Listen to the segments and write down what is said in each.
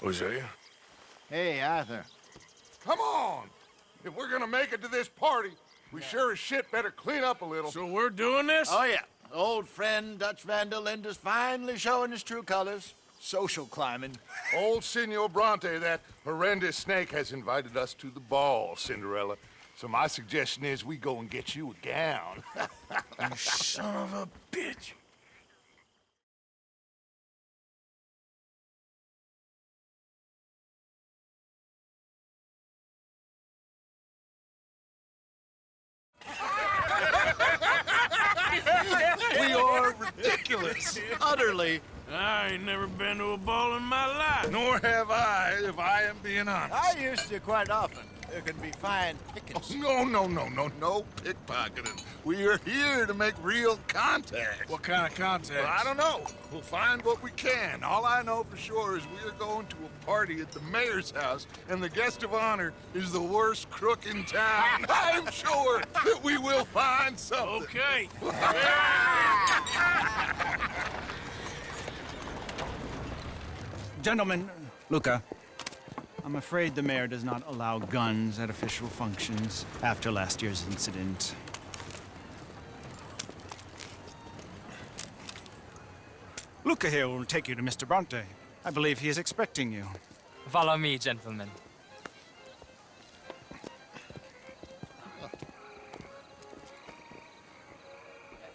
Hosea? Hey, Arthur. Come on! If we're gonna make it to this party, we sure as shit better clean up a little. So we're doing this? Oh, yeah. Old friend Dutch Van der Linde's finally showing his true colors. Social climbing. Old Senor Bronte, that horrendous snake, has invited us to the ball, Cinderella. So my suggestion is we go and get you a gown. You son of a bitch. We are ridiculous. Utterly. I ain't never been to a ball in my life. Nor have I, if I am being honest. I used to quite often. There can be fine pickings. No pickpocketing. We are here to make real contact. What kind of contact? Well, I don't know. We'll find what we can. All I know for sure is we are going to a party at the mayor's house, and the guest of honor is the worst crook in town. I'm sure that we will find something. Okay. Gentlemen, Luca, I'm afraid the mayor does not allow guns at official functions after last year's incident. Luca here will take you to Mr. Bronte. I believe he is expecting you. Follow me, gentlemen.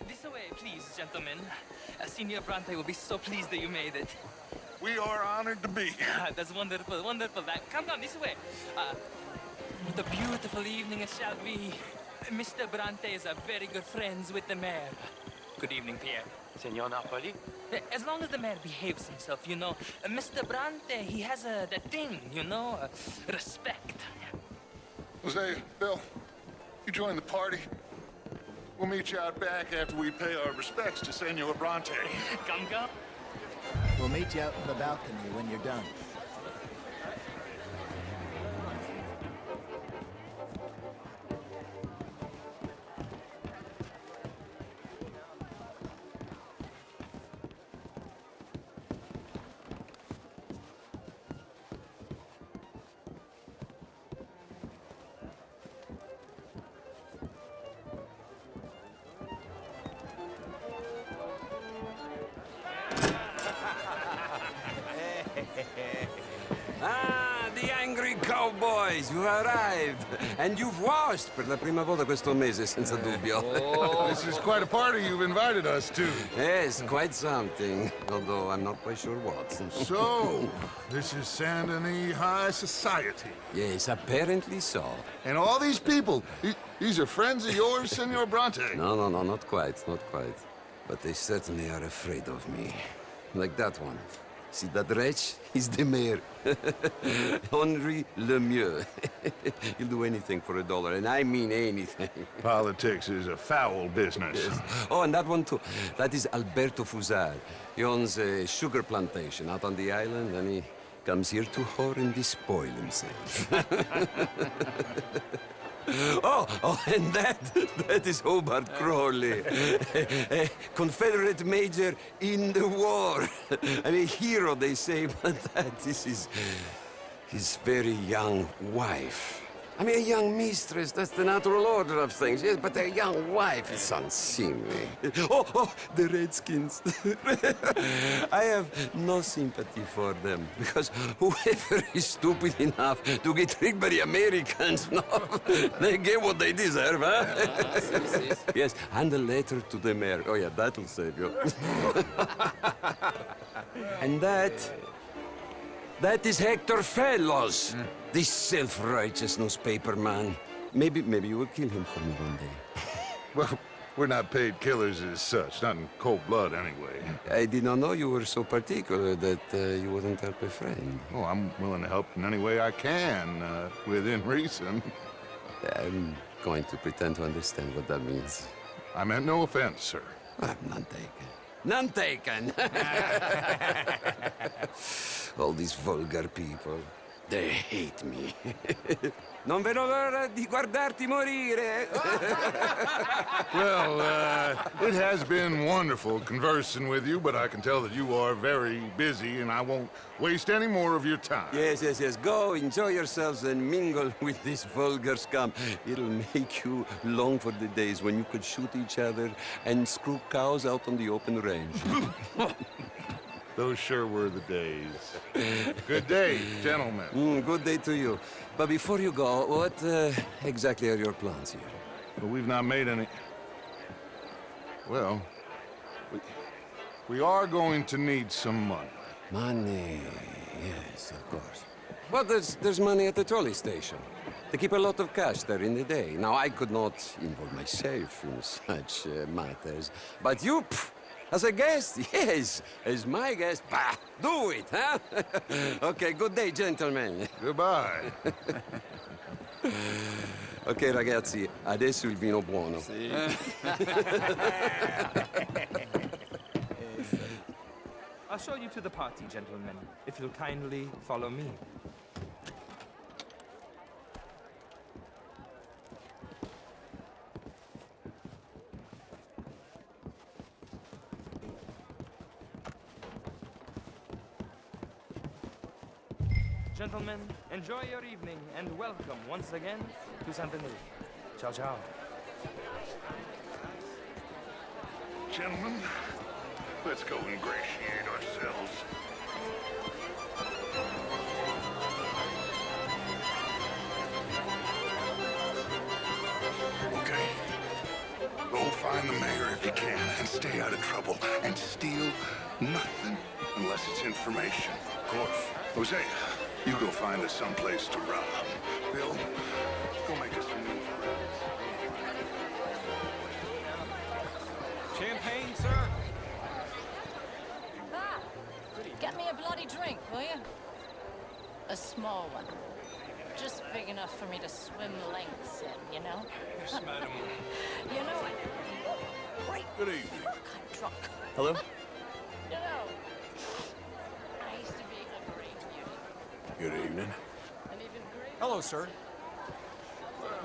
This way, please, gentlemen. Senior Bronte will be so pleased that you made it. We are honored to be here. That's wonderful, wonderful. Come down this way. What a beautiful evening it shall be. Mr. Bronte is very good friends with the mayor. Good evening, Pierre. Senor Napoli? As long as the mayor behaves himself, you know. Mr. Bronte, he has that thing, you know, respect. Jose, Bill, you join the party. We'll meet you out back after we pay our respects to Senor Bronte. Come. We'll meet you out in the balcony when you're done. Ah, the angry cowboys, you've arrived. And you've washed per la prima volta questo mese, senza dubbio. This is quite a party you've invited us to. Yes, quite something. Although I'm not quite sure what. So, this is Saint Denis High Society. Yes, apparently so. And all these people, these are friends of yours, Senor Bronte? No, not quite, not quite. But they certainly are afraid of me. Like that one. See that wretch? He's the mayor. Henri Lemieux. He'll do anything for $1, and I mean anything. Politics is a foul business. Yes. Oh, and that one too. That is Alberto Fusar. He owns a sugar plantation out on the island, and he comes here to whore and despoil himself. Oh, and that is Hobart Crawley, a Confederate major in the war. I mean, hero, they say, but that is his very young wife. I mean, a young mistress, that's the natural order of things, yes, but a young wife is unseemly. Oh, the Redskins. I have no sympathy for them, because whoever is stupid enough to get tricked by the Americans, no, they get what they deserve, huh? Yes, and a letter to the mayor. Oh, yeah, that'll save you. And that is Hector Fellows, this self-righteous newspaper man. Maybe you will kill him for me one day. Well, we're not paid killers as such, not in cold blood anyway. I did not know you were so particular that you wouldn't help a friend. Oh, I'm willing to help in any way I can, within reason. I'm going to pretend to understand what that means. I meant no offense, sir. None taken. None taken! All these vulgar people. They hate me. Non vedo l'ora di guardarti morire. Well, it has been wonderful conversing with you, but I can tell that you are very busy, and I won't waste any more of your time. Yes, yes, yes. Go, enjoy yourselves, and mingle with this vulgar scum. It'll make you long for the days when you could shoot each other and screw cows out on the open range. Those sure were the days. Good day, gentlemen. Good day to you. But before you go, what exactly are your plans here? Well, we've not made any... Well, we are going to need some money. Money, yes, of course. Well, there's money at the trolley station. They keep a lot of cash there in the day. Now, I could not involve myself in such matters. But you, as a guest, yes, as my guest, bah, do it, huh? Okay, good day, gentlemen. Goodbye. Ok, ragazzi, adesso il vino buono. I'll show you to the party, gentlemen, if you'll kindly follow me. Gentlemen, enjoy your evening and welcome once again to Saint Denis. Ciao, ciao. Gentlemen, let's go ingratiate ourselves. Okay. Go find the mayor if you can and stay out of trouble. And steal nothing unless it's information. Of course. Jose, you go find us someplace to rob. Bill, go make us some new friends. Champagne, sir? Ah, get me a bloody drink, will you? A small one. Just big enough for me to swim lengths in, you know? Yes, madam. You know what? Wait, Good evening. fuck, I'm drunk. Hello? You know, I used to be a great beauty. Good evening. An even greater... Hello, sir.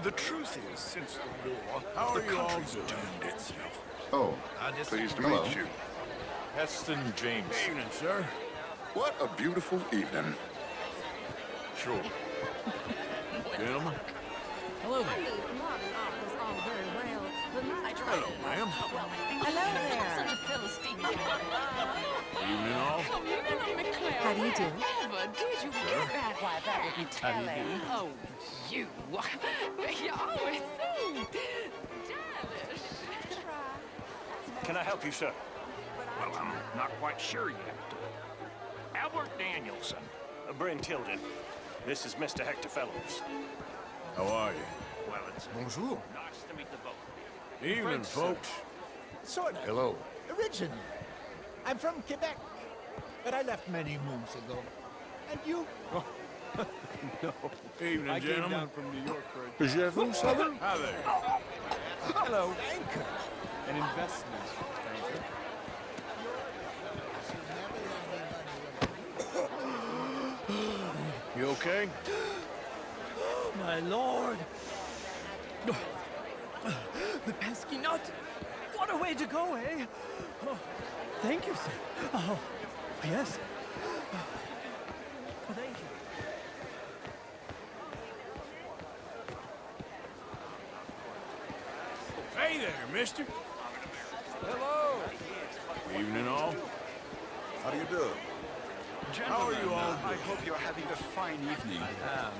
The truth is, since the war, how The are you all country's doing? turned itself. Oh, Pleased to Hello. meet you. Heston James. Evening, sir. What a beautiful evening. Sure. Gentlemen. Hello there. Hello, ma'am. Hello there. Such a Philistine. Evening, all. How do you do? Did you get that? Why, that would be telling. Oh, you. You're always so stylish. Can I help you, sir? Well, I'm not quite sure yet. Albert Danielson. Bryn Tilden. This is Mr. Hector Fellows. How are you? Well, it's Bonjour. nice to meet the both. Evening, folks. Sort of. Hello. Originally. I'm from Quebec, but I left many moons ago. And you? Evening, gentlemen. from New York for Je vous salue. Hi there. Hello, anchor. an investment, stranger. You okay? My lord. The pesky nut. What a way to go, eh? Oh, thank you, sir. Oh, yes. Oh, thank you. Hey there, mister. Hello. Evening, all. How do you do? How are you all I doing? hope you're having a fine evening.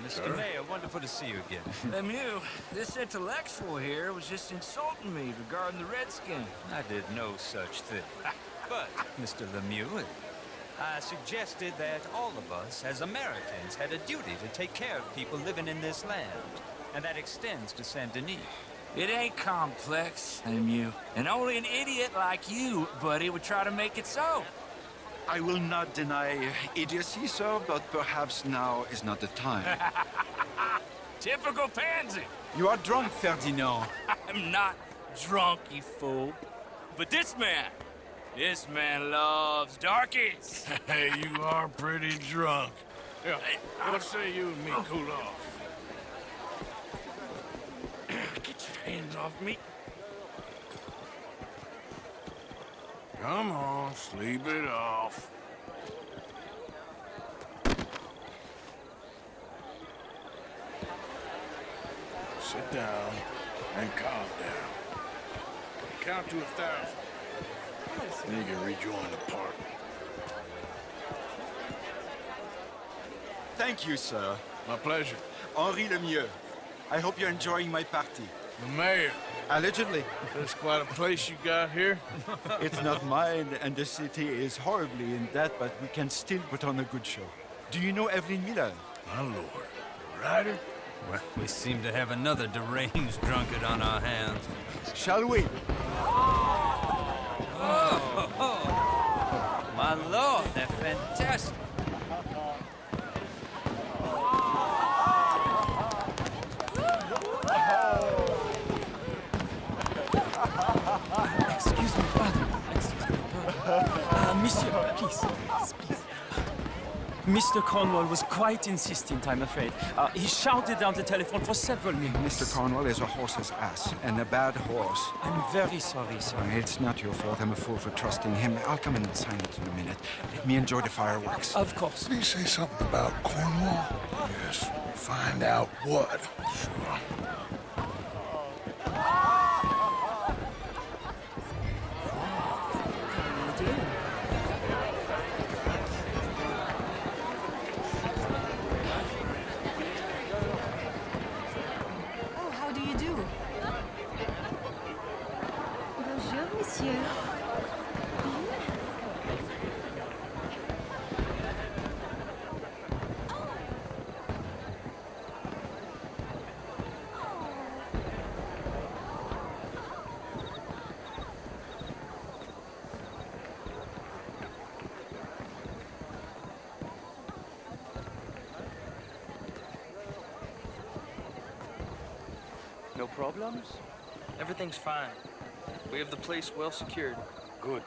Mr. Mayor, wonderful to see you again. Lemieux, this intellectual here was just insulting me regarding the Redskin. I did no such thing. But, Mr. Lemieux, I suggested that all of us, as Americans, had a duty to take care of people living in this land. And that extends to Saint Denis. It ain't complex, Lemieux. And only an idiot like you, buddy, would try to make it so. I will not deny idiocy, sir, but perhaps now is not the time. Typical pansy. You are drunk, Ferdinand. I'm not drunk, you fool. But this man loves darkies. Hey, you are pretty drunk. Yeah, what say you and me cool off? Get your hands off me. Come on, sleep it off. Sit down and calm down. Count to 1,000. Then you can rejoin the party. Thank you, sir. My pleasure. Henri Lemieux. I hope you're enjoying my party. The mayor. Allegedly. That's quite a place you got here. It's not mine, and the city is horribly in debt, but we can still put on a good show. Do you know Evelyn Miller? My lord. The writer? Well, we seem to have another deranged drunkard on our hands. Shall we? Oh, my lord, they're fantastic. Excuse me, pardon. Excuse me, pardon. Monsieur, please. Please. Mr. Cornwall was quite insistent, I'm afraid. He shouted down the telephone for several minutes. Mr. Cornwall is a horse's ass, and a bad horse. I'm very sorry, sir. It's not your fault. I'm a fool for trusting him. I'll come in and sign it in a minute. Let me enjoy the fireworks. Of course. Did he say something about Cornwall? Yes. Find out what. Sure. Oh, how do you do? Bonjour, monsieur. No problems? Everything's fine. We have the place well secured. Good.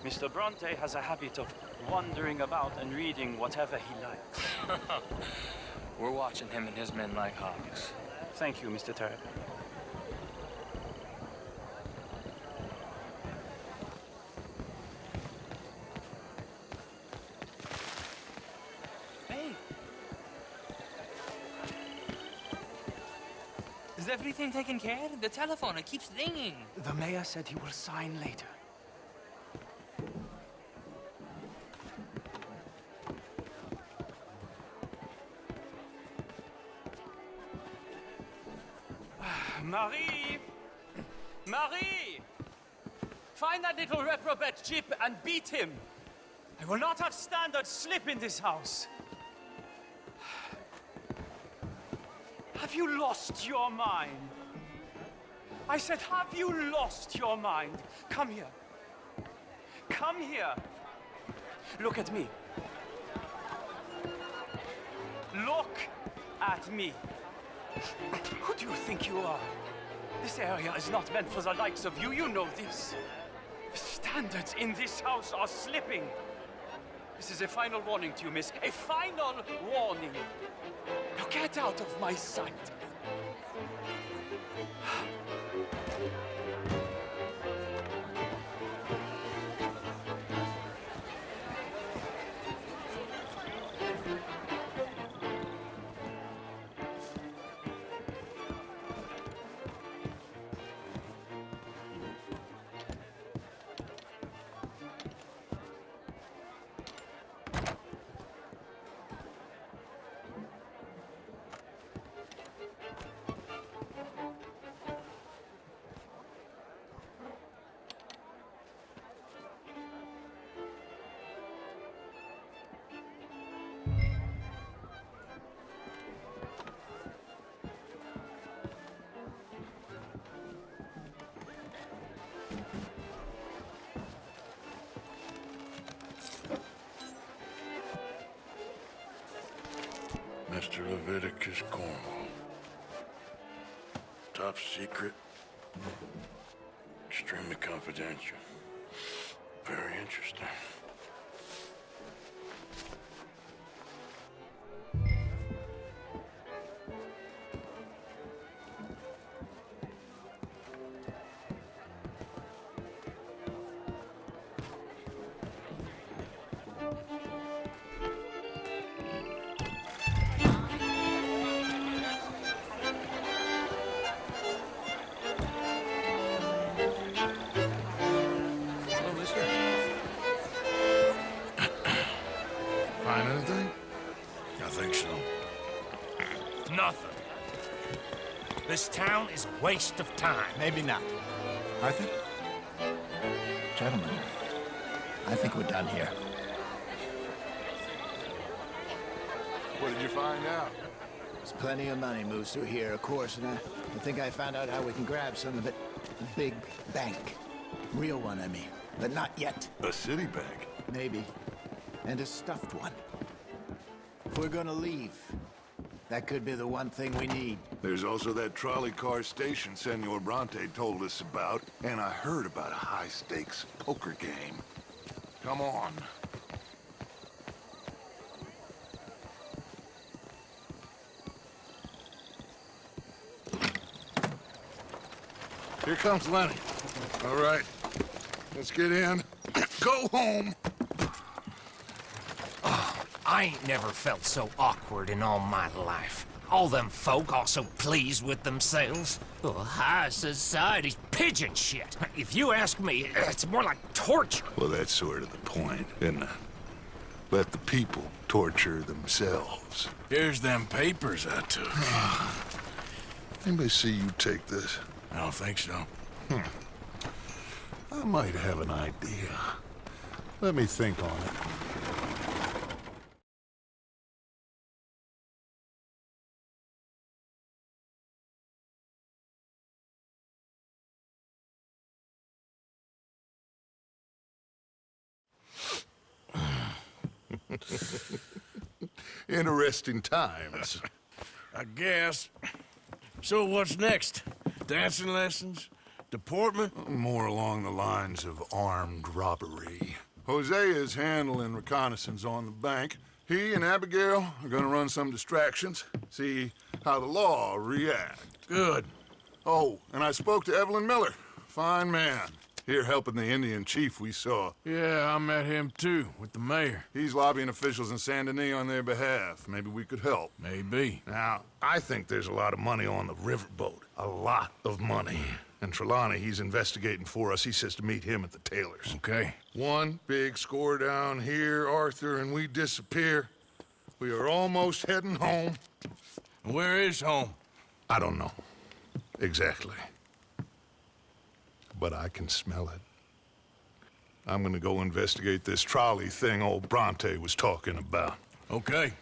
Mr. Bronte has a habit of wandering about and reading whatever he likes. We're watching him and his men like hawks. Thank you, Mr. Terrell. Hey! Is everything taken care of? The telephone, it keeps ringing. The mayor said he will sign later. Marie! Marie! Find that little reprobate Chip and beat him. I will not have standards slip in this house. Have you lost your mind? I said, have you lost your mind? Come here. Come here. Look at me. Look at me. Who do you think you are? This area is not meant for the likes of you. You know this. The standards in this house are slipping. This is a final warning to you, miss. A final warning. Now get out of my sight. Mr. Leviticus Cornwall. Top secret. Extremely confidential. Very interesting. Find anything? I think so. Nothing. This town is a waste of time. Maybe not. I think... Gentlemen, I think we're done here. What did you find out? There's plenty of money moves through here, of course, and I think I found out how we can grab some of it. A big bank. Real one, I mean. But not yet. A city bank? Maybe. And a stuffed one. If we're gonna leave, that could be the one thing we need. There's also that trolley car station Senor Bronte told us about, and I heard about a high-stakes poker game. Come on. Here comes Lenny. All right, let's get in. Go home. I ain't never felt so awkward in all my life. All them folk all so pleased with themselves. Oh, high society's pigeon shit. If you ask me, it's more like torture. Well, that's sort of the point, isn't it? Let the people torture themselves. Here's them papers I took. Anybody see you take this? I don't think so. I might have an idea. Let me think on it. Interesting times. I guess. So what's next? Dancing lessons? Deportment? More along the lines of armed robbery. Hosea is handling reconnaissance on the bank. He and Abigail are gonna run some distractions, see how the law reacts. Good. Oh, and I spoke to Evelyn Miller. Fine man. Here helping the Indian chief we saw. Yeah, I met him too, with the mayor. He's lobbying officials in Saint Denis on their behalf. Maybe we could help. Maybe. Now, I think there's a lot of money on the riverboat. A lot of money. And Trelawney, he's investigating for us. He says to meet him at the Taylors. Okay. One big score down here, Arthur, and we disappear. We are almost heading home. Where is home? I don't know. Exactly. But I can smell it. I'm gonna go investigate this trolley thing old Bronte was talking about. Okay.